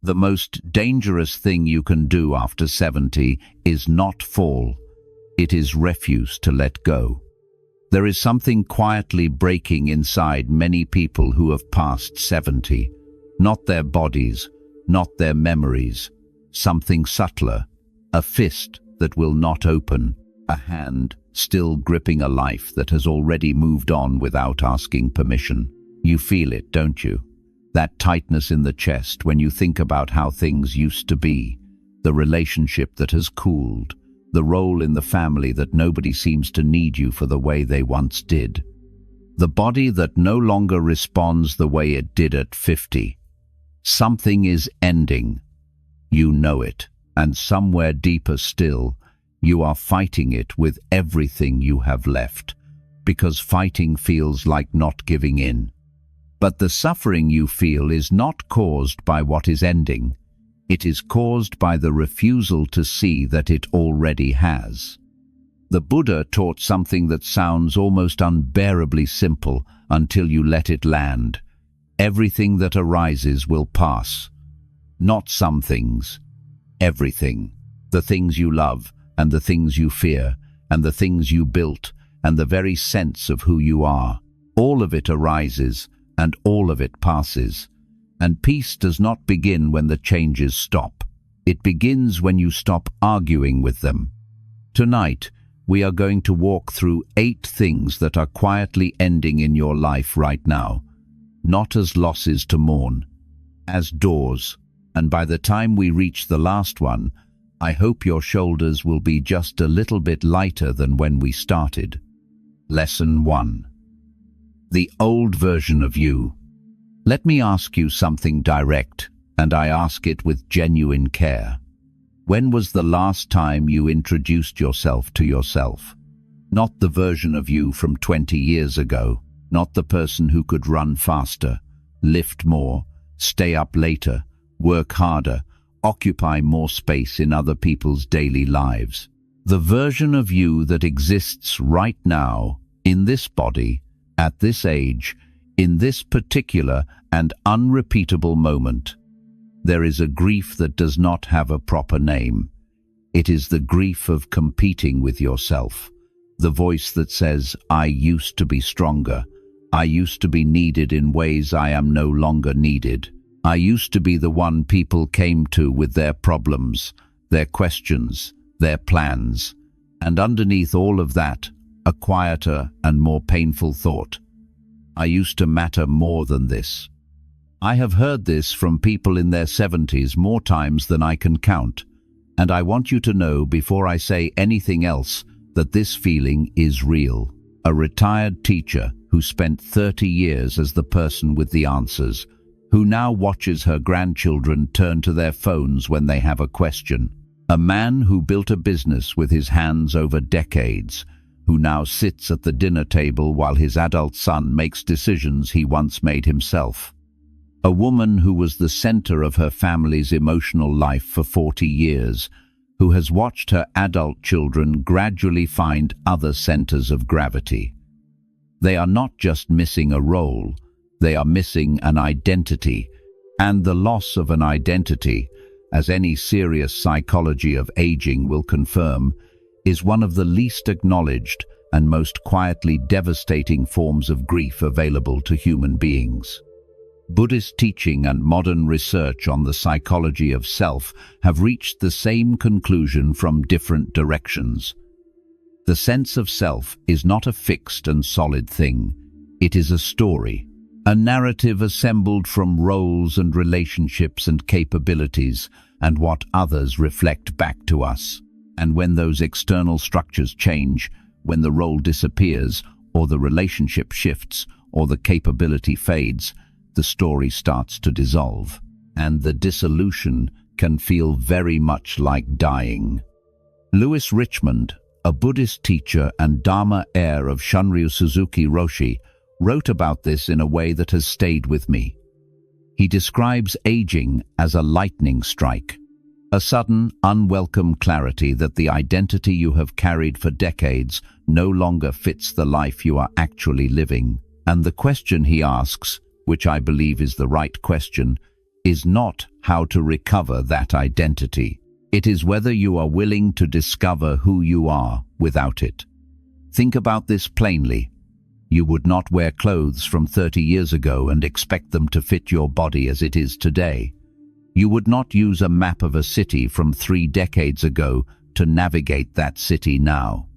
The most dangerous thing you can do after 70 is not fall. It is refuse to let go. There is something quietly breaking inside many people who have passed 70. Not their bodies, not their memories. Something subtler. A fist that will not open. A hand still gripping a life that has already moved on without asking permission. You feel it, don't you? That tightness in the chest when you think about how things used to be. The relationship that has cooled. The role in the family that nobody seems to need you for the way they once did. The body that no longer responds the way it did at 50. Something is ending. You know it, and somewhere deeper still, you are fighting it with everything you have left, because fighting feels like not giving in. But the suffering you feel is not caused by what is ending. It is caused by the refusal to see that it already has. The Buddha taught something that sounds almost unbearably simple until you let it land. Everything that arises will pass. Not some things. Everything. The things you love, and the things you fear, and the things you built, and the very sense of who you are. All of it arises, and all of it passes. And peace does not begin when the changes stop. It begins when you stop arguing with them. Tonight, we are going to walk through 8 things that are quietly ending in your life right now. Not as losses to mourn, as doors. And by the time we reach the last one, I hope your shoulders will be just a little bit lighter than when we started. Lesson 1. The old version of you. Let me ask you something direct, and I ask it with genuine care. When was the last time you introduced yourself to yourself? Not the version of you from 20 years ago, not the person who could run faster, lift more, stay up later, work harder, occupy more space in other people's daily lives. The version of you that exists right now, in this body, at this age, in this particular and unrepeatable moment. There is a grief that does not have a proper name. It is the grief of competing with yourself. The voice that says, I used to be stronger. I used to be needed in ways I am no longer needed. I used to be the one people came to with their problems, their questions, their plans. And underneath all of that, a quieter and more painful thought. I used to matter more than this. I have heard this from people in their 70s more times than I can count, and I want you to know before I say anything else that this feeling is real. A retired teacher who spent 30 years as the person with the answers, who now watches her grandchildren turn to their phones when they have a question. A man who built a business with his hands over decades, who now sits at the dinner table while his adult son makes decisions he once made himself. A woman who was the center of her family's emotional life for 40 years, who has watched her adult children gradually find other centers of gravity. They are not just missing a role, they are missing an identity, and the loss of an identity, as any serious psychology of aging will confirm, is one of the least acknowledged and most quietly devastating forms of grief available to human beings. Buddhist teaching and modern research on the psychology of self have reached the same conclusion from different directions. The sense of self is not a fixed and solid thing. It is a story, a narrative assembled from roles and relationships and capabilities and what others reflect back to us. And when those external structures change, when the role disappears, or the relationship shifts, or the capability fades, the story starts to dissolve. And the dissolution can feel very much like dying. Louis Richmond, a Buddhist teacher and Dharma heir of Shunryu Suzuki Roshi, wrote about this in a way that has stayed with me. He describes aging as a lightning strike. A sudden, unwelcome clarity that the identity you have carried for decades no longer fits the life you are actually living. And the question he asks, which I believe is the right question, is not how to recover that identity. It is whether you are willing to discover who you are without it. Think about this plainly. You would not wear clothes from 30 years ago and expect them to fit your body as it is today. You would not use a map of a city from 3 decades ago to navigate that city now.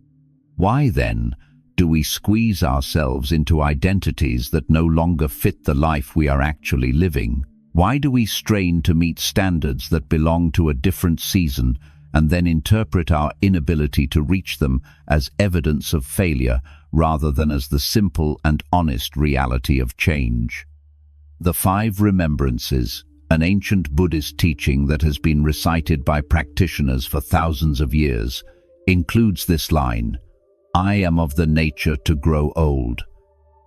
Why then do we squeeze ourselves into identities that no longer fit the life we are actually living? Why do we strain to meet standards that belong to a different season and then interpret our inability to reach them as evidence of failure rather than as the simple and honest reality of change? The 5 Remembrances, an ancient Buddhist teaching that has been recited by practitioners for thousands of years, includes this line, "I am of the nature to grow old.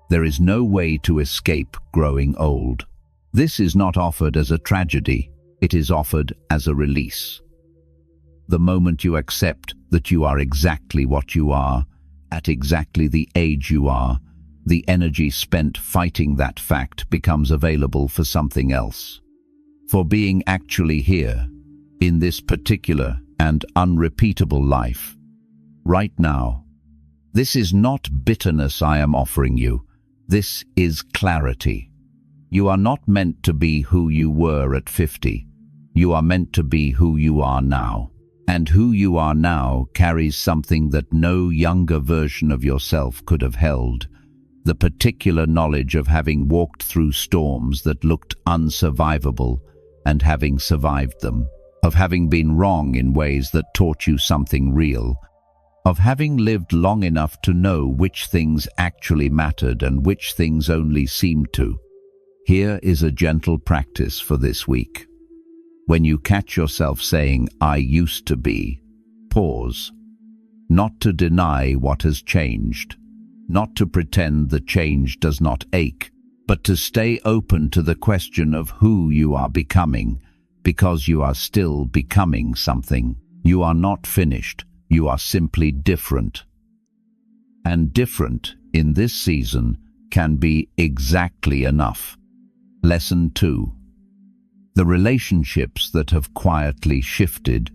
There is no way to escape growing old." This is not offered as a tragedy, it is offered as a release. The moment you accept that you are exactly what you are, at exactly the age you are, the energy spent fighting that fact becomes available for something else. For being actually here, in this particular and unrepeatable life, right now. This is not bitterness I am offering you, this is clarity. You are not meant to be who you were at 50, you are meant to be who you are now. And who you are now carries something that no younger version of yourself could have held, the particular knowledge of having walked through storms that looked unsurvivable and having survived them, of having been wrong in ways that taught you something real, of having lived long enough to know which things actually mattered and which things only seemed to. Here is a gentle practice for this week. When you catch yourself saying, "I used to be," pause. Not to deny what has changed, not to pretend the change does not ache, but to stay open to the question of who you are becoming, because you are still becoming something. You are not finished, you are simply different. And different, in this season, can be exactly enough. Lesson 2. The relationships that have quietly shifted.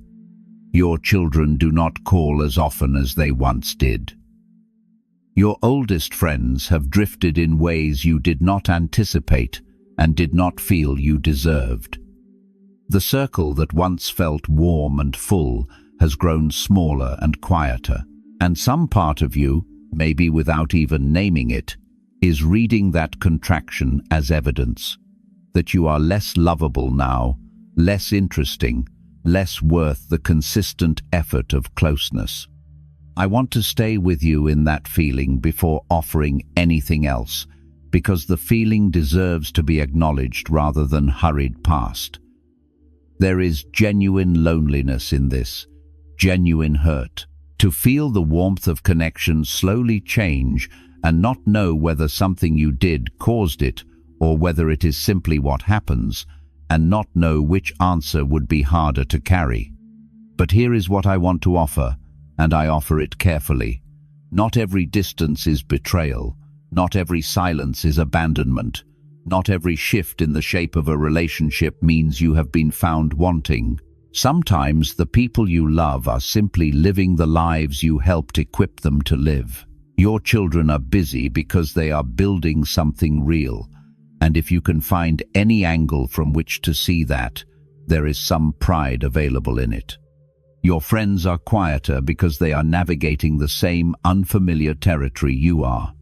Your children do not call as often as they once did. Your oldest friends have drifted in ways you did not anticipate and did not feel you deserved. The circle that once felt warm and full has grown smaller and quieter, and some part of you, maybe without even naming it, is reading that contraction as evidence that you are less lovable now, less interesting, less worth the consistent effort of closeness. I want to stay with you in that feeling before offering anything else, because the feeling deserves to be acknowledged rather than hurried past. There is genuine loneliness in this, genuine hurt. To feel the warmth of connection slowly change and not know whether something you did caused it or whether it is simply what happens, and not know which answer would be harder to carry. But here is what I want to offer, and I offer it carefully. Not every distance is betrayal, not every silence is abandonment, not every shift in the shape of a relationship means you have been found wanting. Sometimes the people you love are simply living the lives you helped equip them to live. Your children are busy because they are building something real, and if you can find any angle from which to see that, there is some pride available in it. Your friends are quieter because they are navigating the same unfamiliar territory you are.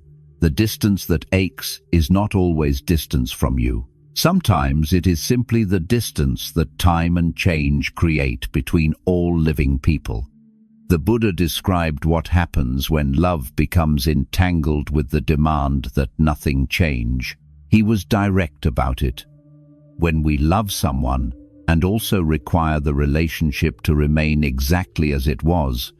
The distance that aches is not always distance from you. Sometimes it is simply the distance that time and change create between all living people. The Buddha described what happens when love becomes entangled with the demand that nothing change. He was direct about it. When we love someone and also require the relationship to remain exactly as it was,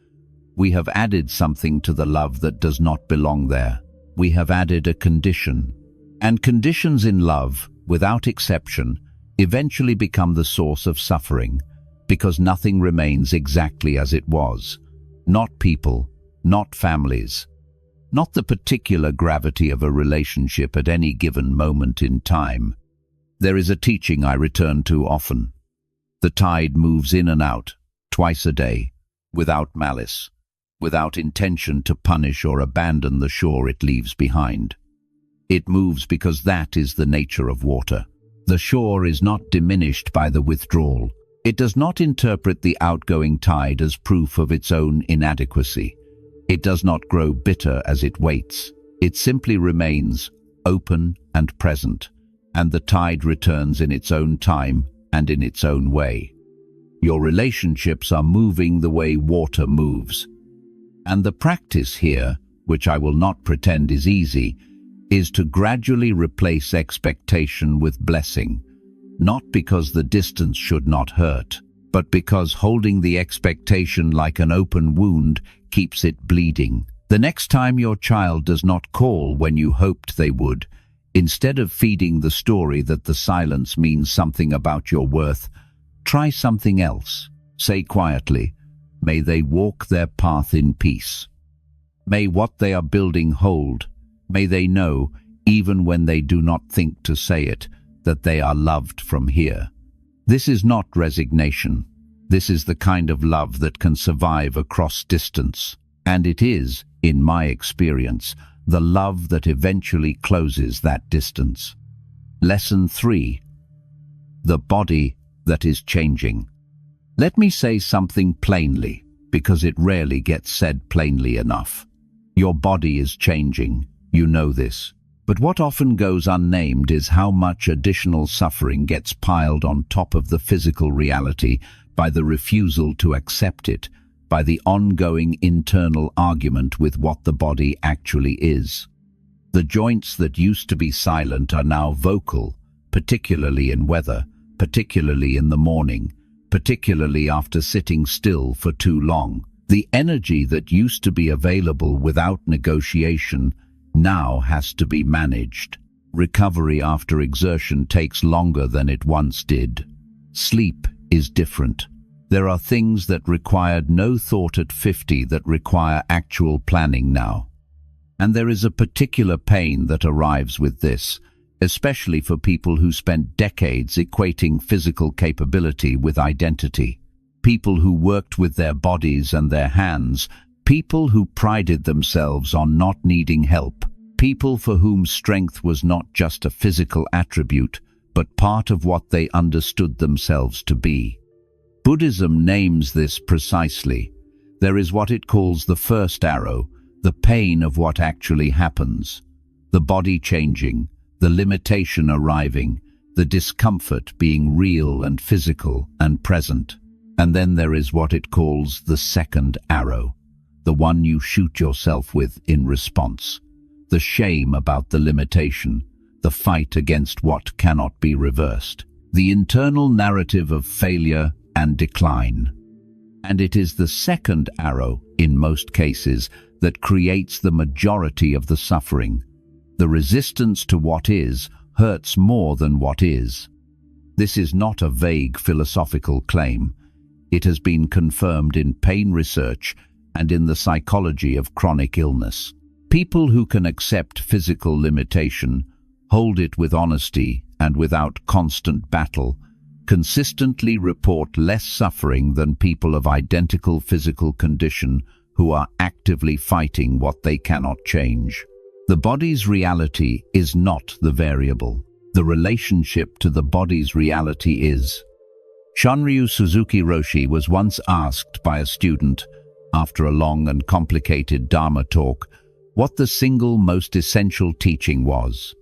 we have added something to the love that does not belong there. We have added a condition. And conditions in love, without exception, eventually become the source of suffering, because nothing remains exactly as it was. Not people, not families, not the particular gravity of a relationship at any given moment in time. There is a teaching I return to often. The tide moves in and out, twice a day, without malice, without intention to punish or abandon the shore it leaves behind. It moves because that is the nature of water. The shore is not diminished by the withdrawal. It does not interpret the outgoing tide as proof of its own inadequacy. It does not grow bitter as it waits. It simply remains open and present, and the tide returns in its own time and in its own way. Your relationships are moving the way water moves. And the practice here, which I will not pretend is easy, is to gradually replace expectation with blessing, not because the distance should not hurt, but because holding the expectation like an open wound keeps it bleeding. The next time your child does not call when you hoped they would, instead of feeding the story that the silence means something about your worth, try something else. Say quietly, "May they walk their path in peace. May what they are building hold. May they know, even when they do not think to say it, that they are loved from here." This is not resignation. This is the kind of love that can survive across distance. And it is, in my experience, the love that eventually closes that distance. Lesson 3. The body that is changing. Let me say something plainly, because it rarely gets said plainly enough. Your body is changing. You know this. But what often goes unnamed is how much additional suffering gets piled on top of the physical reality by the refusal to accept it, by the ongoing internal argument with what the body actually is. The joints that used to be silent are now vocal, particularly in weather, particularly in the morning, particularly after sitting still for too long. The energy that used to be available without negotiation now has to be managed. Recovery after exertion takes longer than it once did. Sleep is different. There are things that required no thought at 50 that require actual planning now. And there is a particular pain that arrives with this, especially for people who spent decades equating physical capability with identity. People who worked with their bodies and their hands, people who prided themselves on not needing help, people for whom strength was not just a physical attribute, but part of what they understood themselves to be. Buddhism names this precisely. There is what it calls the first arrow, the pain of what actually happens, the body changing, the limitation arriving, the discomfort being real and physical and present. And then there is what it calls the second arrow, the one you shoot yourself with in response. The shame about the limitation, the fight against what cannot be reversed, the internal narrative of failure and decline. And it is the second arrow, in most cases, that creates the majority of the suffering. The resistance to what is hurts more than what is. This is not a vague philosophical claim. It has been confirmed in pain research and in the psychology of chronic illness. People who can accept physical limitation, hold it with honesty and without constant battle, consistently report less suffering than people of identical physical condition who are actively fighting what they cannot change. The body's reality is not the variable. The relationship to the body's reality is. Shunryu Suzuki Roshi was once asked by a student, after a long and complicated Dharma talk, what the single most essential teaching was.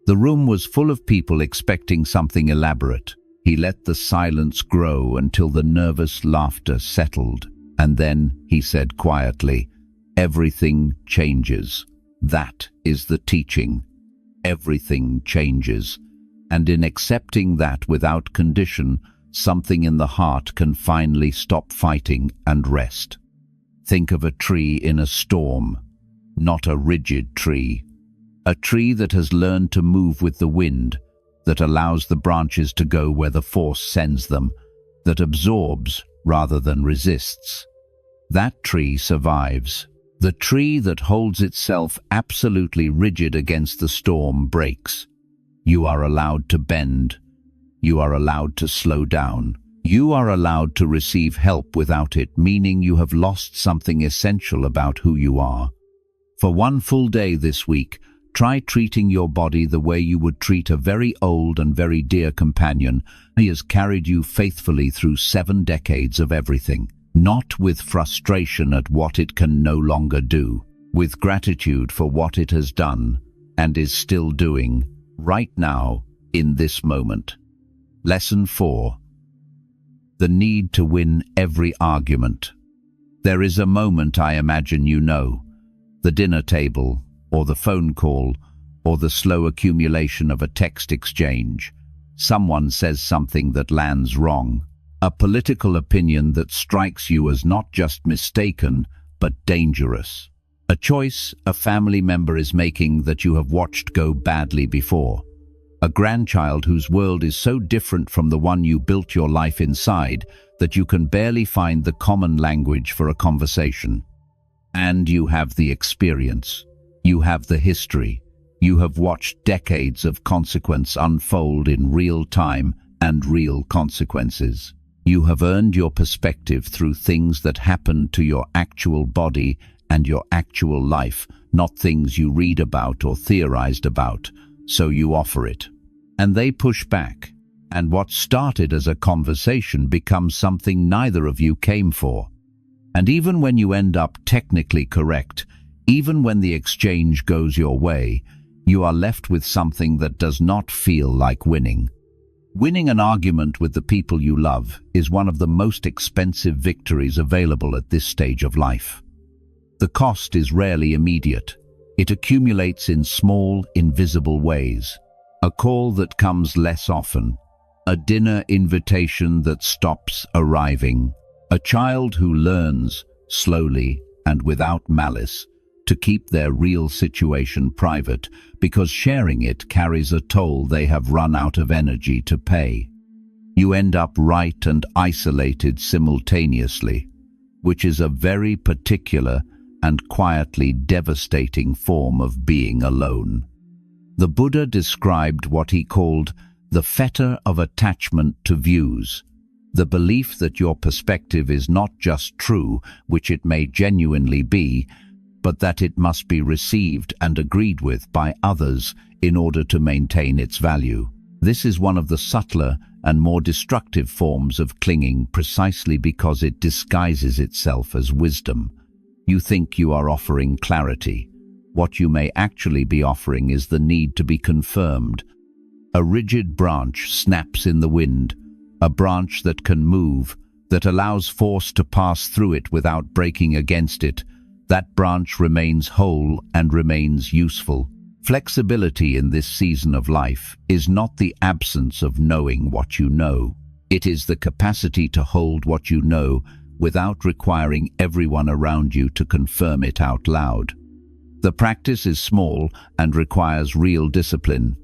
The room was full of people expecting something elaborate. He let the silence grow until the nervous laughter settled, and then he said quietly, "Everything changes. That is the teaching. Everything changes. And in accepting that without condition, something in the heart can finally stop fighting and rest." Think of a tree in a storm, not a rigid tree. A tree that has learned to move with the wind, that allows the branches to go where the force sends them, that absorbs rather than resists. That tree survives. The tree that holds itself absolutely rigid against the storm breaks. You are allowed to bend. You are allowed to slow down. You are allowed to receive help without it meaning you have lost something essential about who you are. For one full day this week, try treating your body the way you would treat a very old and very dear companion who has carried you faithfully through 7 decades of everything, not with frustration at what it can no longer do, with gratitude for what it has done and is still doing right now in this moment. Lesson 4. The need to win every argument. There is a moment I imagine you know, the dinner table, or the phone call, or the slow accumulation of a text exchange. Someone says something that lands wrong, a political opinion that strikes you as not just mistaken, but dangerous. A choice a family member is making that you have watched go badly before. A grandchild whose world is so different from the one you built your life inside that you can barely find the common language for a conversation. And you have the experience. You have the history. You have watched decades of consequence unfold in real time and real consequences. You have earned your perspective through things that happened to your actual body and your actual life, not things you read about or theorized about, so you offer it. And they push back, and what started as a conversation becomes something neither of you came for. And even when you end up technically correct, even when the exchange goes your way, you are left with something that does not feel like winning. Winning an argument with the people you love is one of the most expensive victories available at this stage of life. The cost is rarely immediate. It accumulates in small, invisible ways. A call that comes less often, a dinner invitation that stops arriving, a child who learns, slowly and without malice, to keep their real situation private because sharing it carries a toll they have run out of energy to pay. You end up right and isolated simultaneously, which is a very particular and quietly devastating form of being alone. The Buddha described what he called the fetter of attachment to views, the belief that your perspective is not just true, which it may genuinely be, but that it must be received and agreed with by others in order to maintain its value. This is one of the subtler and more destructive forms of clinging precisely because it disguises itself as wisdom. You think you are offering clarity. What you may actually be offering is the need to be confirmed. A rigid branch snaps in the wind, a branch that can move, that allows force to pass through it without breaking against it. That branch remains whole and remains useful. Flexibility in this season of life is not the absence of knowing what you know. It is the capacity to hold what you know without requiring everyone around you to confirm it out loud. The practice is small and requires real discipline.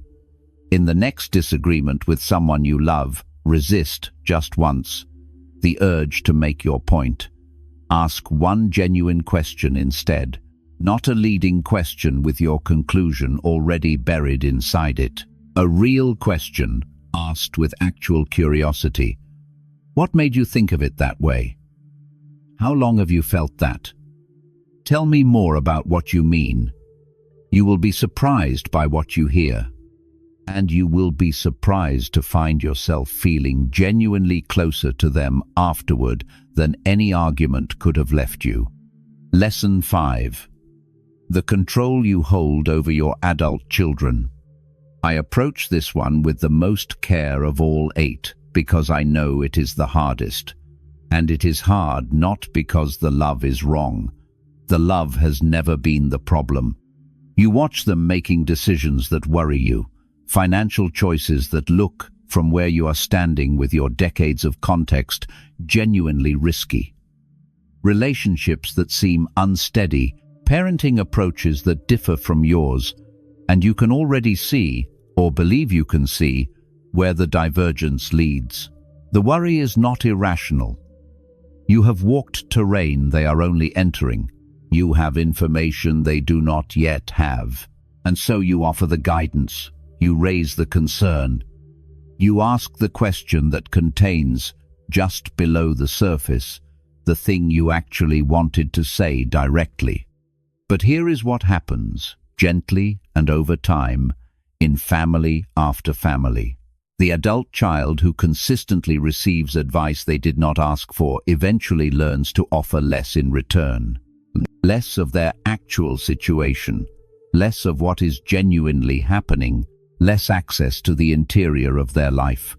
In the next disagreement with someone you love, resist just once the urge to make your point. Ask one genuine question instead, not a leading question with your conclusion already buried inside it. A real question asked with actual curiosity. What made you think of it that way? How long have you felt that? Tell me more about what you mean. You will be surprised by what you hear. And you will be surprised to find yourself feeling genuinely closer to them afterward than any argument could have left you. Lesson 5. The control you hold over your adult children. I approach this one with the most care of all 8 because I know it is the hardest. And it is hard not because the love is wrong. The love has never been the problem. You watch them making decisions that worry you, financial choices that look, from where you are standing with your decades of context, genuinely risky. Relationships that seem unsteady, parenting approaches that differ from yours, and you can already see, or believe you can see, where the divergence leads. The worry is not irrational. You have walked terrain they are only entering. You have information they do not yet have, and so you offer the guidance. you raise the concern. You ask the question that contains, just below the surface, the thing you actually wanted to say directly. But here is what happens, gently and over time, in family after family. The adult child who consistently receives advice they did not ask for eventually learns to offer less in return. Less of their actual situation, less of what is genuinely happening, less access to the interior of their life.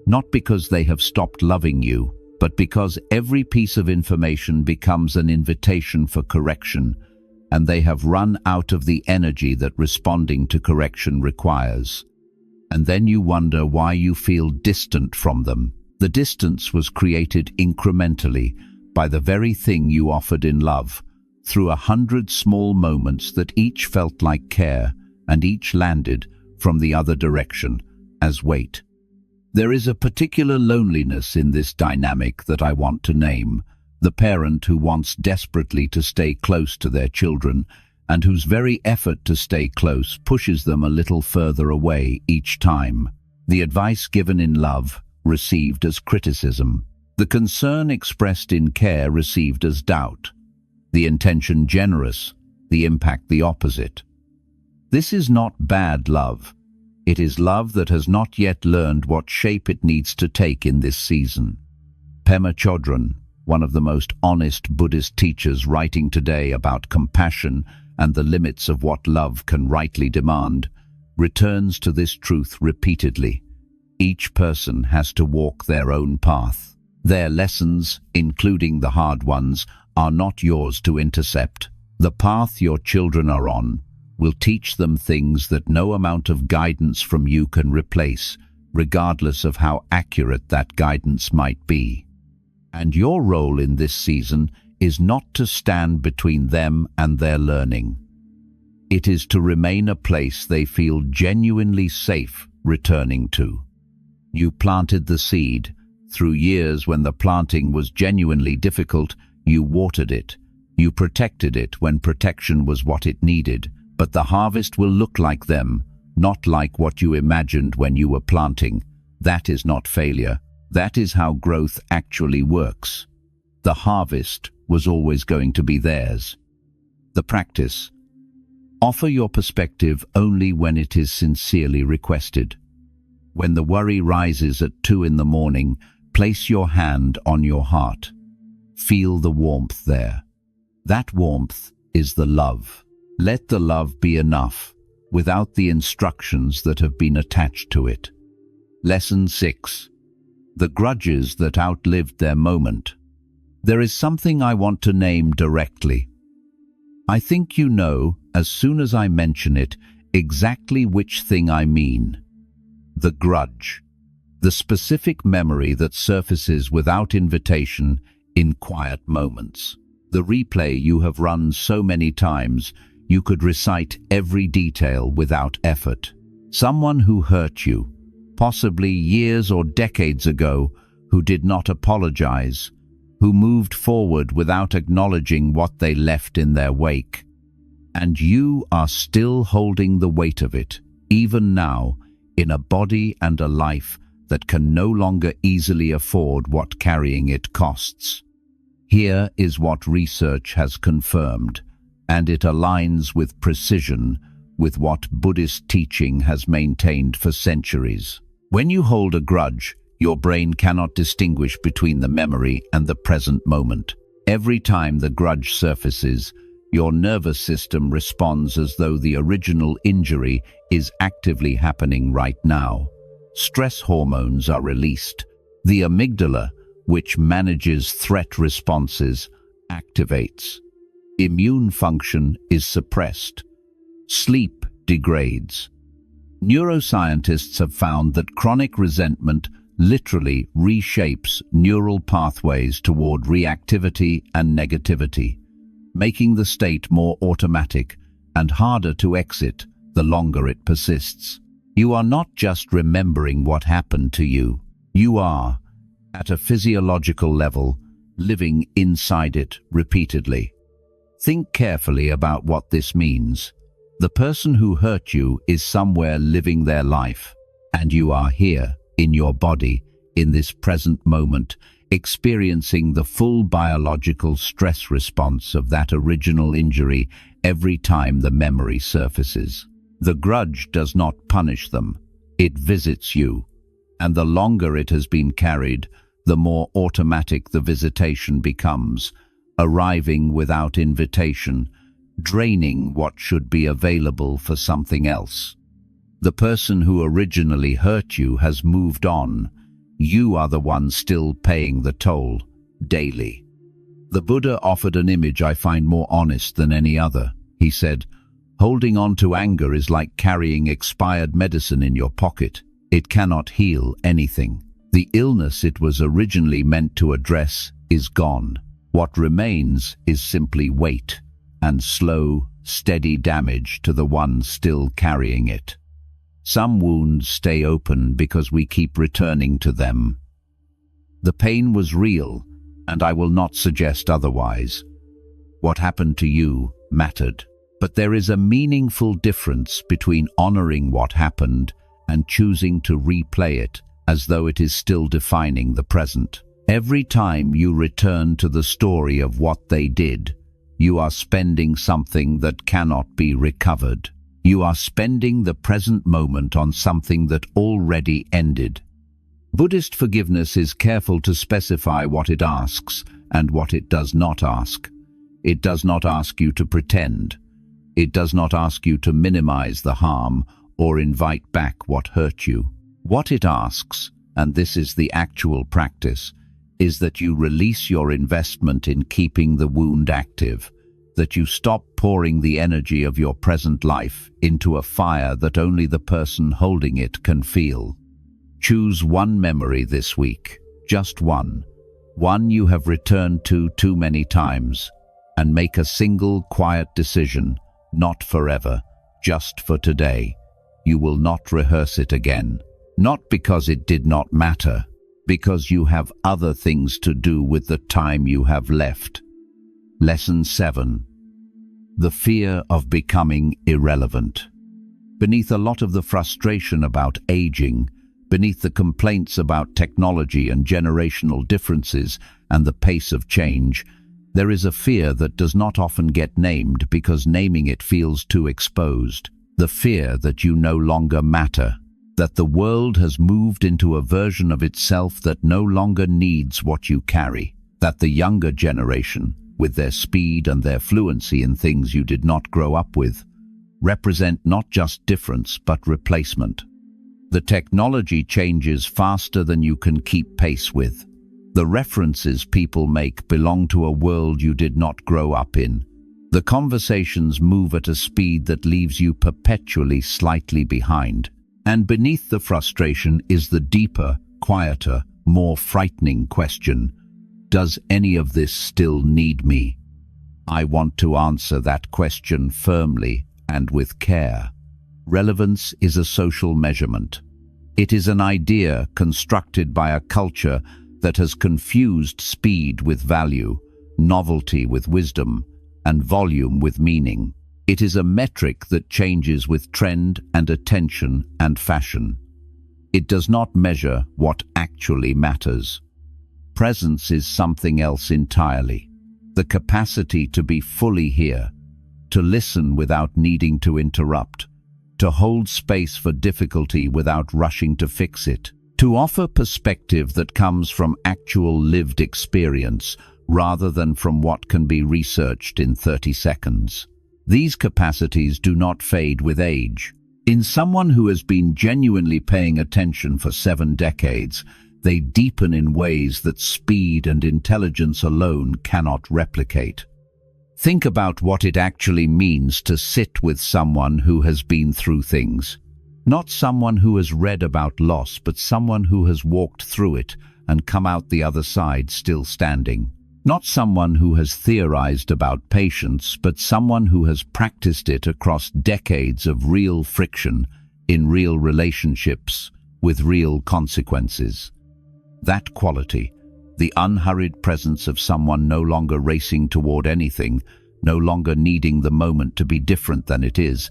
Not because they have stopped loving you, but because every piece of information becomes an invitation for correction, and they have run out of the energy that responding to correction requires. And then you wonder why you feel distant from them. The distance was created incrementally by the very thing you offered in love, through 100 small moments that each felt like care and each landed from the other direction as weight. There is a particular loneliness in this dynamic that I want to name. The parent who wants desperately to stay close to their children and whose very effort to stay close pushes them a little further away each time. The advice given in love received as criticism. The concern expressed in care received as doubt. The intention generous, the impact the opposite. This is not bad love. It is love that has not yet learned what shape it needs to take in this season. Pema Chodron, one of the most honest Buddhist teachers writing today about compassion and the limits of what love can rightly demand, returns to this truth repeatedly. Each person has to walk their own path. Their lessons, including the hard ones, are not yours to intercept. The path your children are on will teach them things that no amount of guidance from you can replace, regardless of how accurate that guidance might be. And your role in this season is not to stand between them and their learning. It is to remain a place they feel genuinely safe returning to. You planted the seed. Through years when the planting was genuinely difficult, you watered it. You protected it when protection was what it needed. But the harvest will look like them, not like what you imagined when you were planting. That is not failure. That is how growth actually works. The harvest was always going to be theirs. The practice. Offer your perspective only when it is sincerely requested. When the worry rises at 2 in the morning, place your hand on your heart. Feel the warmth there. That warmth is the love. Let the love be enough, without the instructions that have been attached to it. Lesson 6. The grudges that outlived their moment. There is something I want to name directly. I think you know, as soon as I mention it, exactly which thing I mean. The grudge. The specific memory that surfaces without invitation in quiet moments. The replay you have run so many times, you could recite every detail without effort. Someone who hurt you, possibly years or decades ago, who did not apologize, who moved forward without acknowledging what they left in their wake. And you are still holding the weight of it, even now, in a body and a life that can no longer easily afford what carrying it costs. Here is what research has confirmed, and it aligns with precision with what Buddhist teaching has maintained for centuries. When you hold a grudge, your brain cannot distinguish between the memory and the present moment. Every time the grudge surfaces, your nervous system responds as though the original injury is actively happening right now. Stress hormones are released. The amygdala, which manages threat responses, activates. Immune function is suppressed. Sleep degrades. Neuroscientists have found that chronic resentment literally reshapes neural pathways toward reactivity and negativity, making the state more automatic and harder to exit the longer it persists. You are not just remembering what happened to you. You are, at a physiological level, living inside it repeatedly. Think carefully about what this means. The person who hurt you is somewhere living their life, and you are here, in your body, in this present moment, experiencing the full biological stress response of that original injury every time the memory surfaces. The grudge does not punish them, it visits you, and the longer it has been carried, the more automatic the visitation becomes, arriving without invitation, draining what should be available for something else. The person who originally hurt you has moved on. You are the one still paying the toll, daily. The Buddha offered an image I find more honest than any other. He said, "Holding on to anger is like carrying expired medicine in your pocket. It cannot heal anything. The illness it was originally meant to address is gone. What remains is simply weight and slow, steady damage to the one still carrying it." Some wounds stay open because we keep returning to them. The pain was real, and I will not suggest otherwise. What happened to you mattered. But there is a meaningful difference between honoring what happened and choosing to replay it as though it is still defining the present. Every time you return to the story of what they did, you are spending something that cannot be recovered. You are spending the present moment on something that already ended. Buddhist forgiveness is careful to specify what it asks and what it does not ask. It does not ask you to pretend. It does not ask you to minimize the harm or invite back what hurt you. What it asks, and this is the actual practice, is that you release your investment in keeping the wound active, that you stop pouring the energy of your present life into a fire that only the person holding it can feel. Choose one memory this week, just one you have returned to too many times, and make a single quiet decision, not forever, just for today. You will not rehearse it again, not because it did not matter, because you have other things to do with the time you have left. Lesson 7. The fear of becoming irrelevant. Beneath a lot of the frustration about aging, beneath the complaints about technology and generational differences and the pace of change, there is a fear that does not often get named because naming it feels too exposed. The fear that you no longer matter, that the world has moved into a version of itself that no longer needs what you carry, that the younger generation, with their speed and their fluency in things you did not grow up with, represent not just difference but replacement. The technology changes faster than you can keep pace with. The references people make belong to a world you did not grow up in. The conversations move at a speed that leaves you perpetually slightly behind. And beneath the frustration is the deeper, quieter, more frightening question: does any of this still need me? I want to answer that question firmly and with care. Relevance is a social measurement. It is an idea constructed by a culture that has confused speed with value, novelty with wisdom, and volume with meaning. It is a metric that changes with trend and attention and fashion. It does not measure what actually matters. Presence is something else entirely. The capacity to be fully here, to listen without needing to interrupt, to hold space for difficulty without rushing to fix it, to offer perspective that comes from actual lived experience rather than from what can be researched in 30 seconds. These capacities do not fade with age. In someone who has been genuinely paying attention for 7 decades, they deepen in ways that speed and intelligence alone cannot replicate. Think about what it actually means to sit with someone who has been through things. Not someone who has read about loss, but someone who has walked through it and come out the other side still standing. Not someone who has theorized about patience, but someone who has practiced it across decades of real friction, in real relationships, with real consequences. That quality, the unhurried presence of someone no longer racing toward anything, no longer needing the moment to be different than it is,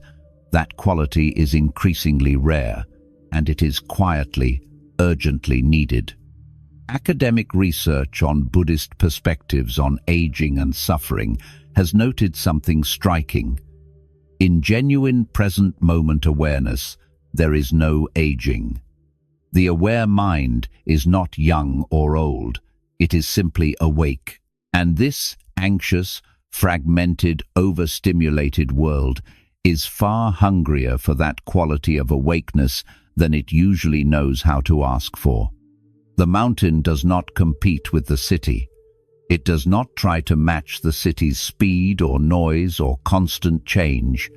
That quality is increasingly rare, and it is quietly, urgently needed. Academic research on Buddhist perspectives on aging and suffering has noted something striking. In genuine present-moment awareness, there is no aging. The aware mind is not young or old, it is simply awake. And this anxious, fragmented, overstimulated world is far hungrier for that quality of awakeness than it usually knows how to ask for. The mountain does not compete with the city. It does not try to match the city's speed or noise or constant change.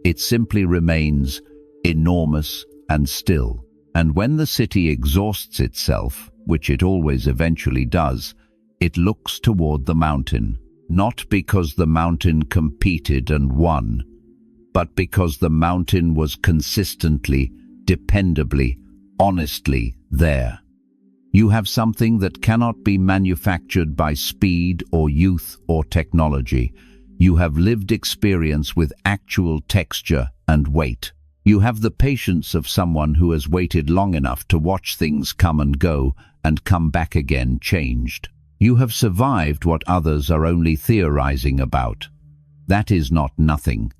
It simply remains enormous and still. And when the city exhausts itself, which it always eventually does, it looks toward the mountain, not because the mountain competed and won, but because the mountain was consistently, dependably, honestly there. You have something that cannot be manufactured by speed or youth or technology. You have lived experience with actual texture and weight. You have the patience of someone who has waited long enough to watch things come and go and come back again changed. You have survived what others are only theorizing about. That is not nothing.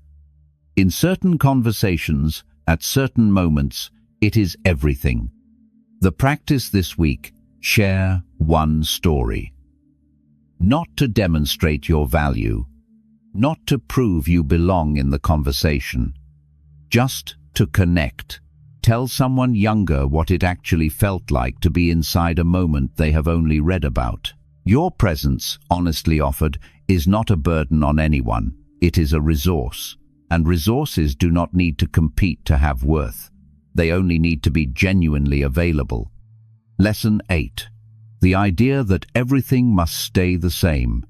In certain conversations, at certain moments, it is everything. The practice this week: share one story. Not to demonstrate your value, not to prove you belong in the conversation, just to connect. Tell someone younger what it actually felt like to be inside a moment they have only read about. Your presence, honestly offered, is not a burden on anyone. It is a resource, and resources do not need to compete to have worth. They only need to be genuinely available. Lesson 8. The idea that everything must stay the same.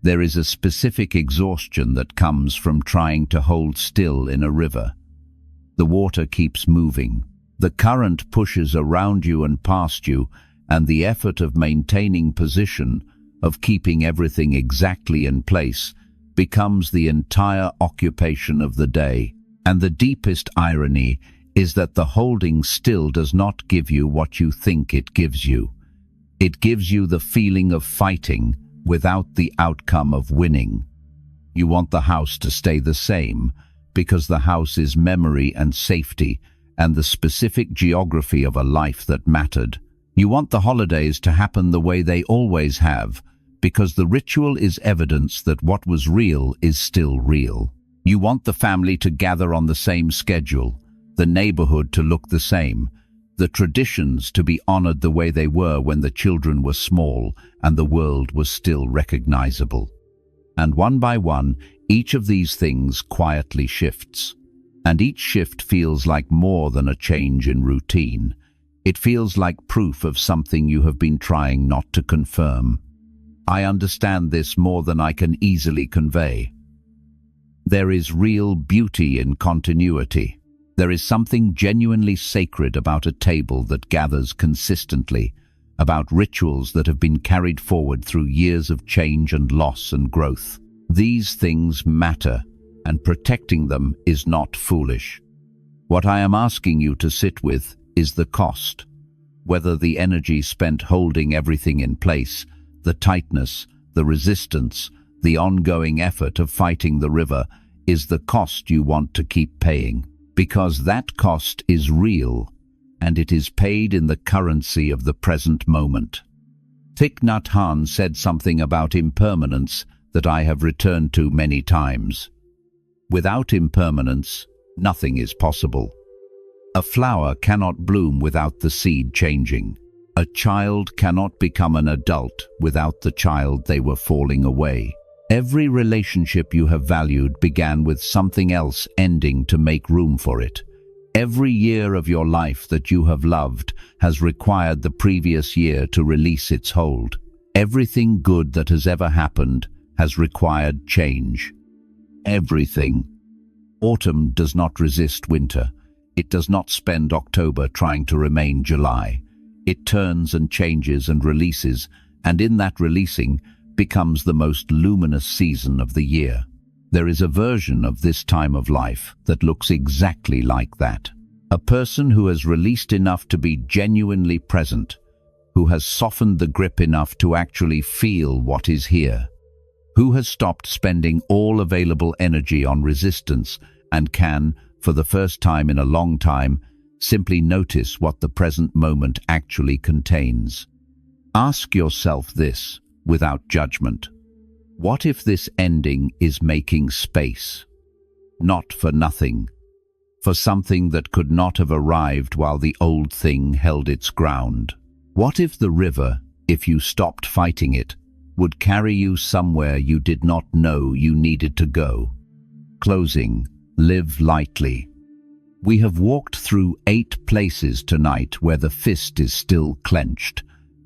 There is a specific exhaustion that comes from trying to hold still in a river. The water keeps moving. The current pushes around you and past you, and the effort of maintaining position, of keeping everything exactly in place, becomes the entire occupation of the day. And the deepest irony is that the holding still does not give you what you think it gives you. It gives you the feeling of fighting without the outcome of winning. You want the house to stay the same, because the house is memory and safety and the specific geography of a life that mattered. You want the holidays to happen the way they always have, because the ritual is evidence that what was real is still real. You want the family to gather on the same schedule, the neighborhood to look the same, the traditions to be honored the way they were when the children were small and the world was still recognizable. And one by one, each of these things quietly shifts. And each shift feels like more than a change in routine. It feels like proof of something you have been trying not to confirm. I understand this more than I can easily convey. There is real beauty in continuity. There is something genuinely sacred about a table that gathers consistently, about rituals that have been carried forward through years of change and loss and growth. These things matter, and protecting them is not foolish. What I am asking you to sit with is the cost. Whether the energy spent holding everything in place, the tightness, the resistance, the ongoing effort of fighting the river, is the cost you want to keep paying. Because that cost is real, and it is paid in the currency of the present moment. Thich Nhat Hanh said something about impermanence that I have returned to many times. Without impermanence, nothing is possible. A flower cannot bloom without the seed changing. A child cannot become an adult without the child they were falling away. Every relationship you have valued began with something else ending to make room for it. Every year of your life that you have loved has required the previous year to release its hold. Everything good that has ever happened has required change. Everything. Autumn does not resist winter. It does not spend October trying to remain July. It turns and changes and releases, and in that releasing becomes the most luminous season of the year. There is a version of this time of life that looks exactly like that. A person who has released enough to be genuinely present, who has softened the grip enough to actually feel what is here, who has stopped spending all available energy on resistance and can, for the first time in a long time, simply notice what the present moment actually contains. Ask yourself this without judgment. What if this ending is making space? Not for nothing, for something that could not have arrived while the old thing held its ground. What if the river, if you stopped fighting it, would carry you somewhere you did not know you needed to go? Closing, live lightly. We have walked through 8 places tonight where the fist is still clenched,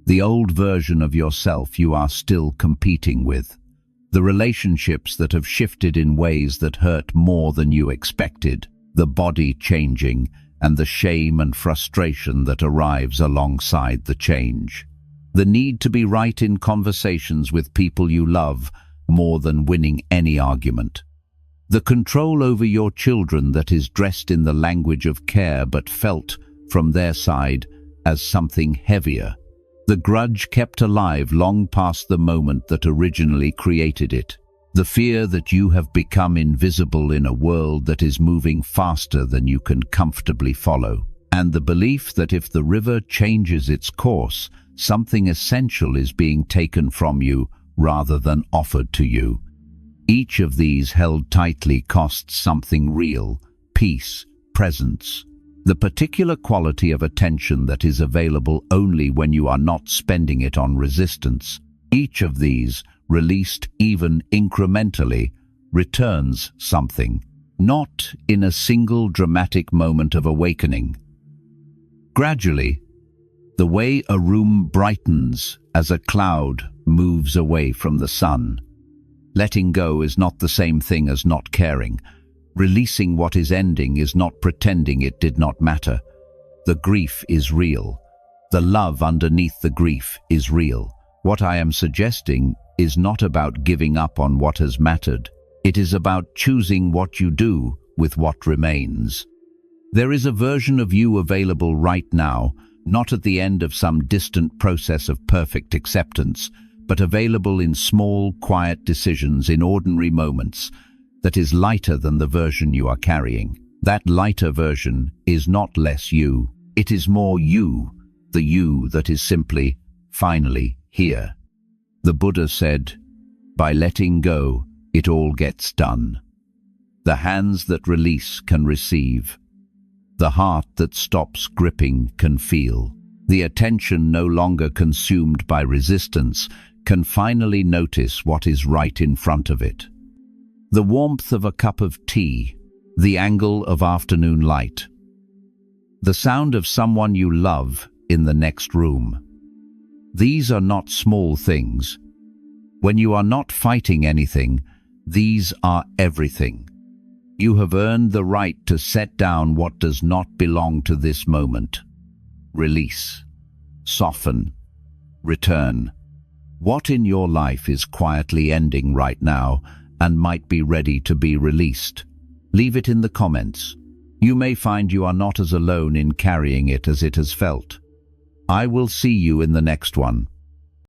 the old version of yourself you are still competing with, the relationships that have shifted in ways that hurt more than you expected, the body changing, and the shame and frustration that arrives alongside the change. The need to be right in conversations with people you love more than winning any argument. The control over your children that is dressed in the language of care but felt, from their side, as something heavier. The grudge kept alive long past the moment that originally created it. The fear that you have become invisible in a world that is moving faster than you can comfortably follow. And the belief that if the river changes its course, something essential is being taken from you rather than offered to you. Each of these held tightly costs something real: peace, presence, the particular quality of attention that is available only when you are not spending it on resistance. Each of these, released even incrementally, returns something, not in a single dramatic moment of awakening. Gradually, the way a room brightens as a cloud moves away from the sun. Letting go is not the same thing as not caring. Releasing what is ending is not pretending it did not matter. The grief is real. The love underneath the grief is real. What I am suggesting is not about giving up on what has mattered. It is about choosing what you do with what remains. There is a version of you available right now, not at the end of some distant process of perfect acceptance, but available in small, quiet decisions in ordinary moments, that is lighter than the version you are carrying. That lighter version is not less you. It is more you, the you that is simply, finally, here. The Buddha said, "By letting go, it all gets done." The hands that release can receive. The heart that stops gripping can feel. The attention no longer consumed by resistance can finally notice what is right in front of it. The warmth of a cup of tea, the angle of afternoon light, the sound of someone you love in the next room. These are not small things. When you are not fighting anything, these are everything. You have earned the right to set down what does not belong to this moment. Release, soften, return. What in your life is quietly ending right now and might be ready to be released? Leave it in the comments. You may find you are not as alone in carrying it as it has felt. I will see you in the next one.